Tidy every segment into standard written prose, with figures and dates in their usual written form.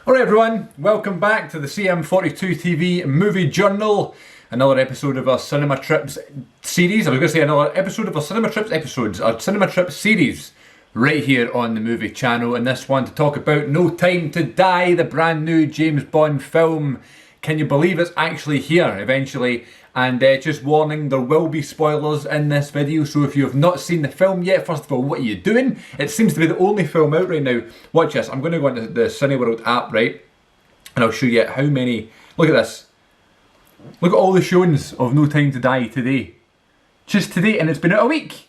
Alright everyone, welcome back to the CM42 TV Movie Journal. Another episode of our Cinema Trips series. I was going to say another episode of our Cinema Trips episodes, our Cinema Trips series, right here on the movie channel. And this one to talk about No Time to Die, the brand new James Bond film. Can you believe it's actually here eventually? And just warning, there will be spoilers in this video, so if you have not seen the film yet, first of all, what are you doing? It seems to be the only film out right now. Watch this, I'm going to go into the Cineworld app, right? And I'll show you how many, look at this. Look at all the showings of No Time to Die today. Just today, and it's been out a week.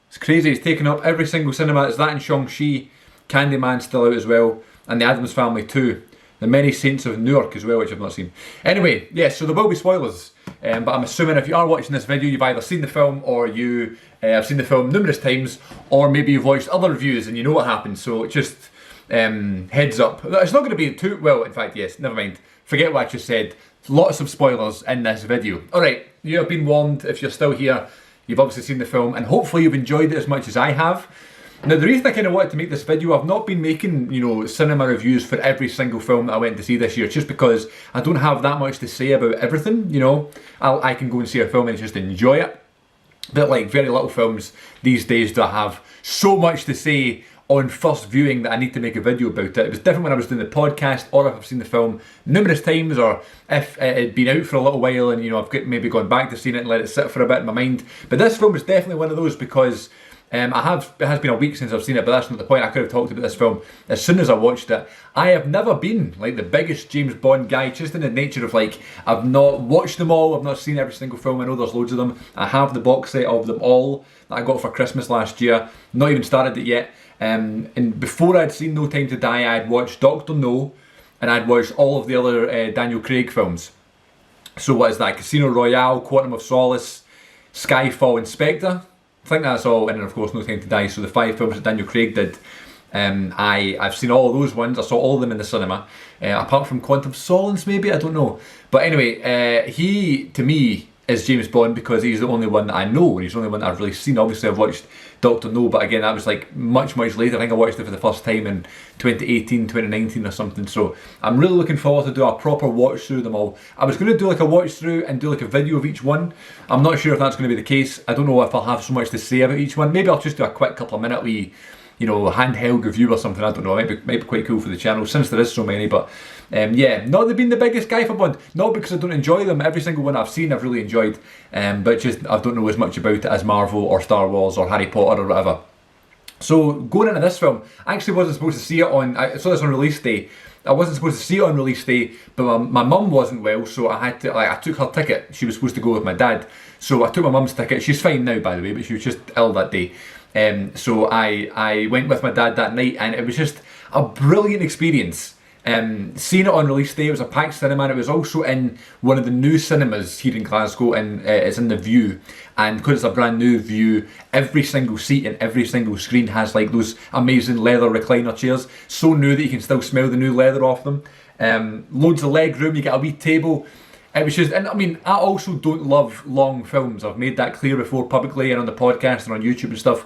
It's crazy, it's taken up every single cinema. It's that in Shang-Chi, Candyman's still out as well, and The Addams Family 2. The Many Saints of Newark as well, which I've not seen. Anyway, yes, so there will be spoilers. But I'm assuming if you are watching this video, you've either seen the film or you have seen the film numerous times, or maybe you've watched other reviews and you know what happens. So just heads up. It's not going to be too, well, in fact, yes, never mind. Forget what I just said. Lots of spoilers in this video. Alright, you have been warned. If you're still here, you've obviously seen the film, and hopefully you've enjoyed it as much as I have. Now, the reason I kind of wanted to make this video, I've not been making, cinema reviews for every single film that I went to see this year, just because I don't have that much to say about everything, I can go and see a film and just enjoy it. But like very little films these days do I have so much to say on first viewing that I need to make a video about it. It was different when I was doing the podcast, or if I've seen the film numerous times, or if it had been out for a little while and I've maybe gone back to seeing it and let it sit for a bit in my mind. But this film is definitely one of those because it has been a week since I've seen it, but that's not the point. I could have talked about this film as soon as I watched it. I have never been like the biggest James Bond guy, just in the nature of like, I've not watched them all, I've not seen every single film. I know there's loads of them. I have the box set of them all that I got for Christmas last year. Not even started it yet. And before I'd seen No Time to Die, I'd watched Dr. No, and I'd watched all of the other Daniel Craig films. So what is that? Casino Royale, Quantum of Solace, Skyfall, and Spectre. I think that's all, and then of course No Time to Die. So the 5 films that Daniel Craig did, I've seen all of those ones. I saw all of them in the cinema, apart from Quantum of Solace maybe, I don't know. But anyway, he to me is James Bond because he's the only one that I know, and he's the only one that I've really seen. Obviously I've watched Dr. No, but again that was like much later. I think I watched it for the first time in 2018, 2019 or something. So I'm really looking forward to do a proper watch through them all. I was going to do like a watch through and do like a video of each one. I'm not sure if that's going to be the case. I don't know if I'll have so much to say about each one. Maybe I'll just do a quick couple of minute wee handheld review or something. I don't know, might be quite cool for the channel since there is so many. But yeah, not that being the biggest guy for Bond, not because I don't enjoy them. Every single one I've seen I've really enjoyed, but just I don't know as much about it as Marvel or Star Wars or Harry Potter or whatever. So going into this film, I actually wasn't supposed to see it I saw this on release day. I wasn't supposed to see it on release day, but my mum wasn't well, so I had to, I took her ticket. She was supposed to go with my dad, so I took my mum's ticket. She's fine now, by the way, but she was just ill that day. So I went with my dad that night, and it was just a brilliant experience. Seeing it on release day, it was a packed cinema, and it was also in one of the new cinemas here in Glasgow, and it's in the View. And because it's a brand new View, every single seat and every single screen has like those amazing leather recliner chairs, so new that you can still smell the new leather off them. Loads of leg room, you get a wee table. It was just, and I mean, I also don't love long films. I've made that clear before publicly and on the podcast and on YouTube and stuff.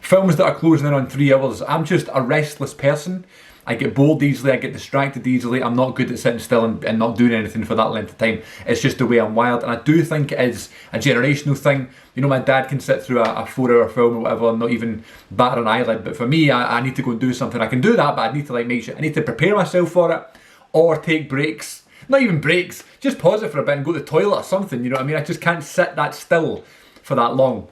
Films that are closing in on 3 hours, I'm just a restless person. I get bored easily, I get distracted easily. I'm not good at sitting still and not doing anything for that length of time. It's just the way I'm wired, and I do think it is a generational thing. My dad can sit through a 4-hour film or whatever and not even batter an eyelid, but for me, I need to go and do something. I can do that, but I need to make sure, I need to prepare myself for it, or take breaks. Not even breaks, just pause it for a bit and go to the toilet or something, you know what I mean? I just can't sit that still for that long.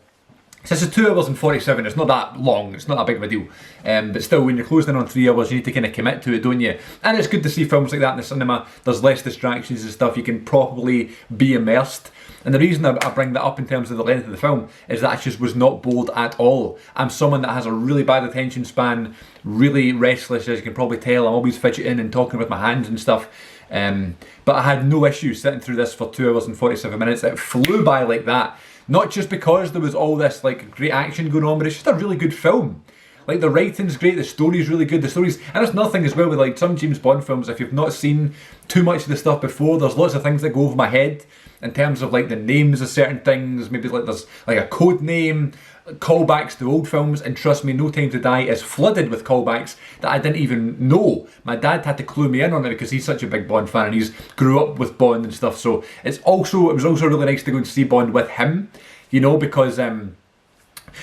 Since it's 2 hours and 47, it's not that long, it's not that big of a deal. But still, when you're closing in on 3 hours, you need to kind of commit to it, don't you? And it's good to see films like that in the cinema. There's less distractions and stuff, you can properly be immersed. And the reason I bring that up in terms of the length of the film is that I just was not bored at all. I'm someone that has a really bad attention span, really restless, as you can probably tell. I'm always fidgeting and talking with my hands and stuff. But I had no issue sitting through this for 2 hours and 47 minutes. It flew by like that. Not just because there was all this like great action going on, but it's just a really good film. Like the writing's great, the story's really good, and it's nothing as well with like some James Bond films, if you've not seen too much of the stuff before, there's lots of things that go over my head in terms of like the names of certain things, maybe like there's like a code name, callbacks to old films, and trust me, No Time to Die is flooded with callbacks that I didn't even know. My dad had to clue me in on it because he's such a big Bond fan and he's grew up with Bond and stuff. So it was also really nice to go and see Bond with him, you know, because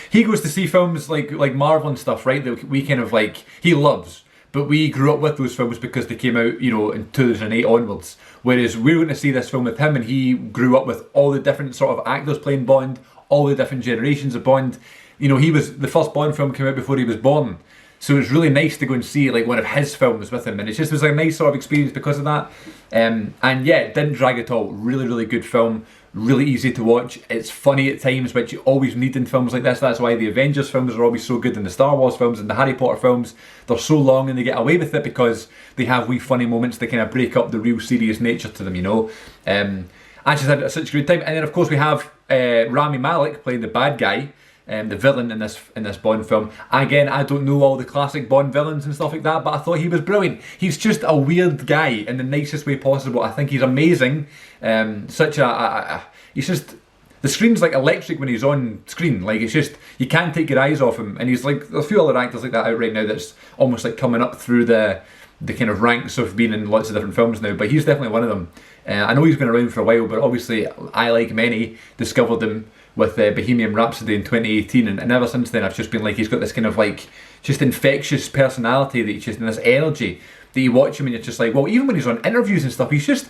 he goes to see films like Marvel and stuff, right? That we kind of like, he loves. But we grew up with those films because they came out, you know, in 2008 onwards. Whereas we were going to see this film with him, and he grew up with all the different sort of actors playing Bond, all the different generations of Bond. You know, the first Bond film came out before he was born. So it was really nice to go and see like one of his films with him, and it just was a nice sort of experience because of that. And yeah, it didn't drag at all. Really, really good film. Really easy to watch. It's funny at times, which you always need in films like this. That's why the Avengers films are always so good, and the Star Wars films and the Harry Potter films, they're so long and they get away with it because they have wee funny moments to kind of break up the real serious nature to them, you know. I just had such a great time. And then of course we have Rami Malek playing the bad guy, the villain in this Bond film. Again, I don't know all the classic Bond villains and stuff like that, but I thought he was brilliant. He's just a weird guy in the nicest way possible. I think he's amazing. He's just, the screen's like electric when he's on screen. Like, it's just, you can't take your eyes off him. And he's like, there's a few other actors like that out right now that's almost like coming up through the kind of ranks of being in lots of different films now, but he's definitely one of them. I know he's been around for a while, but obviously I, like many, discovered him with Bohemian Rhapsody in 2018, and ever since then I've just been like, he's got this kind of like just infectious personality that he's just, and this energy that you watch him and you're just like, well, even when he's on interviews and stuff, he's just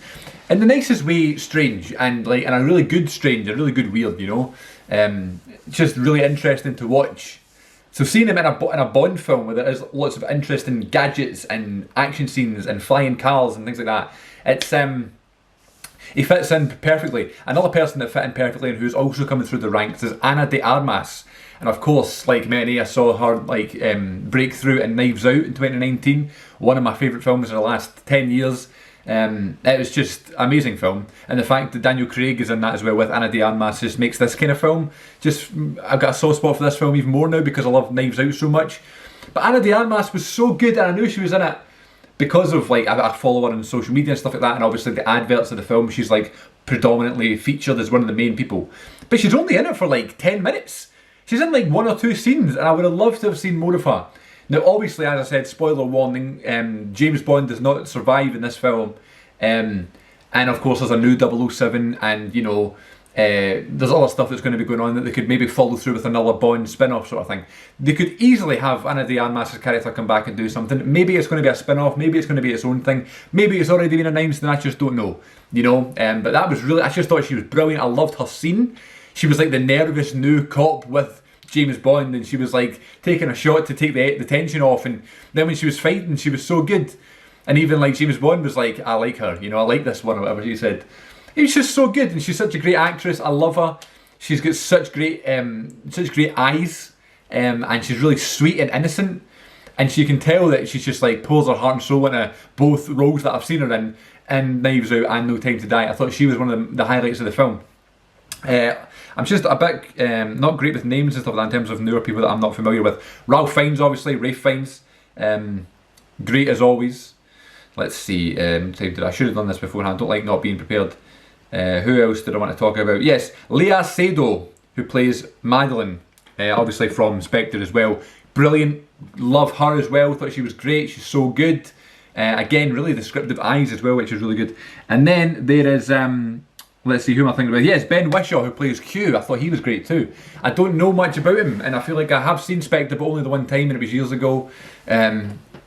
in the nicest way strange, and like in a really good strange, a really good weird, you know. Just really interesting to watch. So seeing him in a Bond film where there is lots of interesting gadgets and action scenes and flying cars and things like that, it's he fits in perfectly. Another person that fit in perfectly and who's also coming through the ranks is Ana de Armas. And of course, like many, I saw her like breakthrough in Knives Out in 2019. One of my favourite films in the last 10 years. It was just an amazing film. And the fact that Daniel Craig is in that as well with Ana de Armas just makes this kind of film. I've got a soft spot for this film even more now because I love Knives Out so much. But Ana de Armas was so good, and I knew she was in it because of like, I follow her on social media and stuff like that, and obviously the adverts of the film, she's like predominantly featured as one of the main people. But she's only in it for like 10 minutes. She's in like 1 or 2 scenes, and I would have loved to have seen more of her. Now obviously, as I said, spoiler warning, James Bond does not survive in this film. And of course there's a new 007, and you know, there's other stuff that's going to be going on that they could maybe follow through with another Bond spin-off sort of thing. They could easily have Ana de Armas' character come back and do something. Maybe it's going to be a spin-off, maybe it's going to be its own thing, maybe it's already been announced and I just don't know, you know. But that was really, I just thought she was brilliant. I loved her scene. She was like the nervous new cop with James Bond, and she was like taking a shot to take the tension off, and then when she was fighting, she was so good. And even like James Bond was like, I like her, you know, I like this one, or whatever she said. It was just so good, and she's such a great actress. I love her. She's got such great eyes, and she's really sweet and innocent. And she can tell that she's just like pours her heart and soul into both roles that I've seen her in Knives Out and No Time to Die. I thought she was one of the highlights of the film. I'm just a bit not great with names and stuff like that in terms of newer people that I'm not familiar with. Ralph Fiennes, obviously, Ralph Fiennes, great as always. Let's see, I should have done this beforehand. I don't like not being prepared. Who else did I want to talk about? Yes, Léa Seydoux, who plays Madeline, obviously from Spectre as well. Brilliant, love her as well, thought she was great, she's so good. Again, really descriptive eyes as well, which is really good. And then there is, let's see, who am I thinking about? Yes, Ben Whishaw, who plays Q. I thought he was great too. I don't know much about him, and I feel like I have seen Spectre, but only the one time, and it was years ago.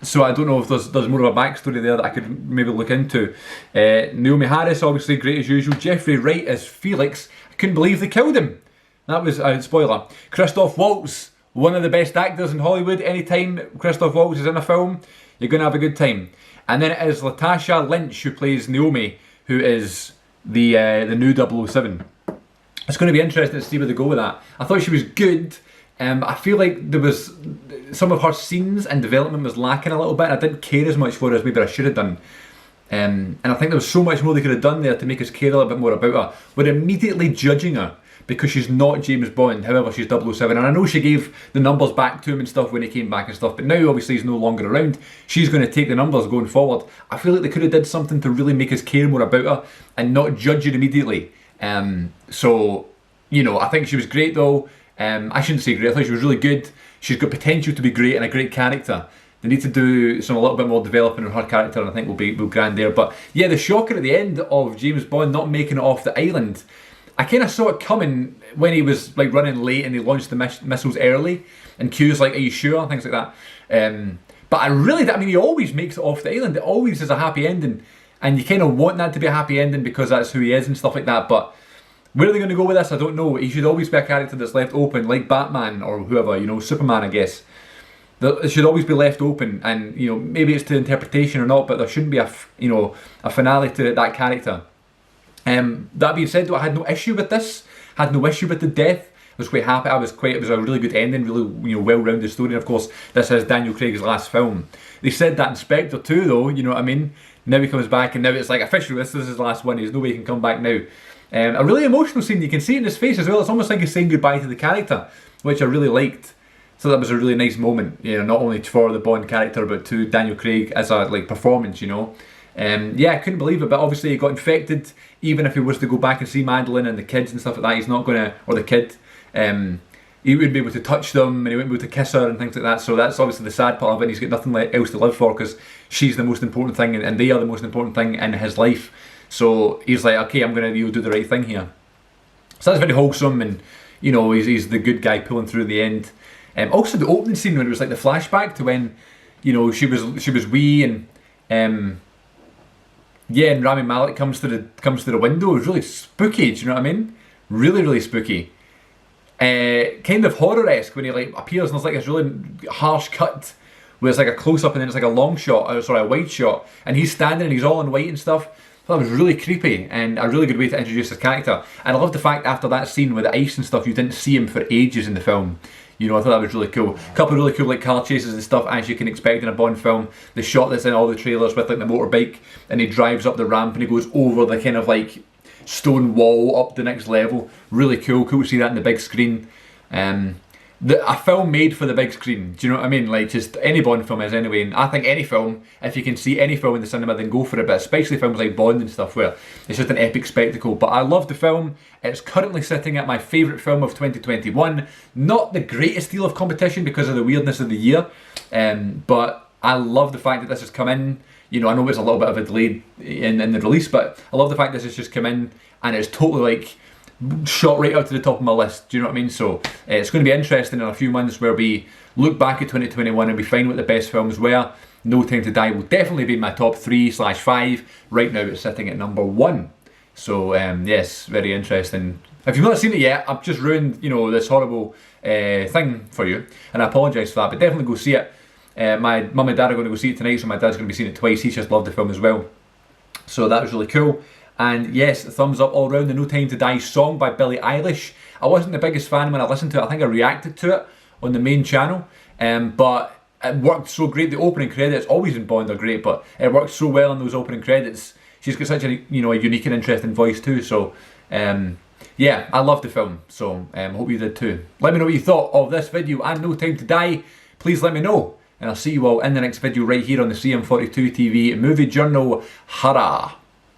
So I don't know if there's more of a backstory there that I could maybe look into. Naomi Harris, obviously great as usual. Jeffrey Wright as Felix. I couldn't believe they killed him. That was a spoiler. Christoph Waltz, one of the best actors in Hollywood. Anytime Christoph Waltz is in a film, you're going to have a good time. And then it is Latasha Lynch who plays Naomi, who is the new 007. It's going to be interesting to see where they go with that. I thought she was good. I feel like there was some of her scenes and development was lacking a little bit. I didn't care as much for her as maybe I should have done. And I think there was so much more they could have done there to make us care a little bit more about her. We're immediately judging her because she's not James Bond, however she's 007. And I know she gave the numbers back to him and stuff when he came back and stuff, but now obviously he's no longer around. She's going to take the numbers going forward. I feel like they could have did something to really make us care more about her and not judge her immediately. So, you know, I think she was great though. I shouldn't say great, I thought she was really good. She's got potential to be great and a great character. They need to do a little bit more developing on her character, and I think we'll be grand there. But yeah, the shocker at the end of James Bond not making it off the island, I kind of saw it coming when he was like running late and they launched the missiles early, and Q's like, "Are you sure?" Things like that. But I mean, he always makes it off the island. It always is a happy ending, and you kind of want that to be a happy ending because that's who he is and stuff like that. But where are they going to go with this? I don't know. He should always be a character that's left open, like Batman or whoever, you know, Superman, I guess. It should always be left open, and you know, maybe it's to interpretation or not, but there shouldn't be a finale to that character. That being said, though, I had no issue with this. Had no issue with the death. I was quite happy. It was a really good ending, really well-rounded story. And of course, this is Daniel Craig's last film. They said that in Spectre 2, though. You know what I mean? Now he comes back, and now it's like officially this is his last one. There's no way he can come back now. A really emotional scene. You can see it in his face as well. It's almost like he's saying goodbye to the character, which I really liked. So that was a really nice moment, you know, not only for the Bond character, but to Daniel Craig as a performance, you know. Yeah, I couldn't believe it, but obviously he got infected. Even if he was to go back and see Madeline and the kids and stuff like that, he's not gonna, or the kid, he wouldn't be able to touch them, and he wouldn't be able to kiss her and things like that. So that's obviously the sad part of it. And he's got nothing else to live for because she's the most important thing, and they are the most important thing in his life. So he's like, okay, I'm gonna do the right thing here. So that's very wholesome, and you know, he's the good guy pulling through the end. Also the opening scene when it was like the flashback to when, you know, she was wee, and yeah, and Rami Malek comes to the window. It was really spooky. Do you know what I mean? Really, really spooky. Kind of horror-esque when he like appears, and there's like this really harsh cut where it's like a close-up and then it's like a long shot, or sorry, a wide shot, and he's standing and he's all in white and stuff. That was really creepy and a really good way to introduce his character. And I love the fact after that scene with the ice and stuff, you didn't see him for ages in the film. You know, I thought that was really cool. A couple of really cool like car chases and stuff, as you can expect in a Bond film. The shot that's in all the trailers with like the motorbike, and he drives up the ramp and he goes over the kind of like stone wall up the next level. Really cool. Cool to see that in the big screen. A film made for the big screen. Do you know what I mean? Like just any Bond film is anyway. And I think any film, if you can see any film in the cinema, then go for it. But especially films like Bond and stuff where it's just an epic spectacle. But I love the film. It's currently sitting at my favourite film of 2021. Not the greatest deal of competition because of the weirdness of the year. But I love the fact that this has come in. You know, I know it's a little bit of a delay in the release, but I love the fact this has just come in and it's totally like shot right out to the top of my list. Do you know what I mean? So it's going to be interesting in a few months where we look back at 2021 and we find what the best films were. No Time to Die will definitely be in my top 3/5. Right now it's sitting at number 1. So yes, very interesting. If you've not seen it yet, I've just ruined, you know, this horrible thing for you, and I apologise for that. But definitely go see it. My mum and dad are going to go see it tonight, so my dad's going to be seeing it twice. He just loved the film as well. So that was really cool. And yes, thumbs up all round. The No Time to Die song by Billie Eilish. I wasn't the biggest fan when I listened to it. I think I reacted to it on the main channel. But it worked so great. The opening credits, always in Bond are great, but it worked so well in those opening credits. She's got such a, you know, a unique and interesting voice too. So yeah, I loved the film. So hope you did too. Let me know what you thought of this video and No Time to Die. Please let me know. And I'll see you all in the next video right here on the CM42 TV Movie Journal. Hurrah!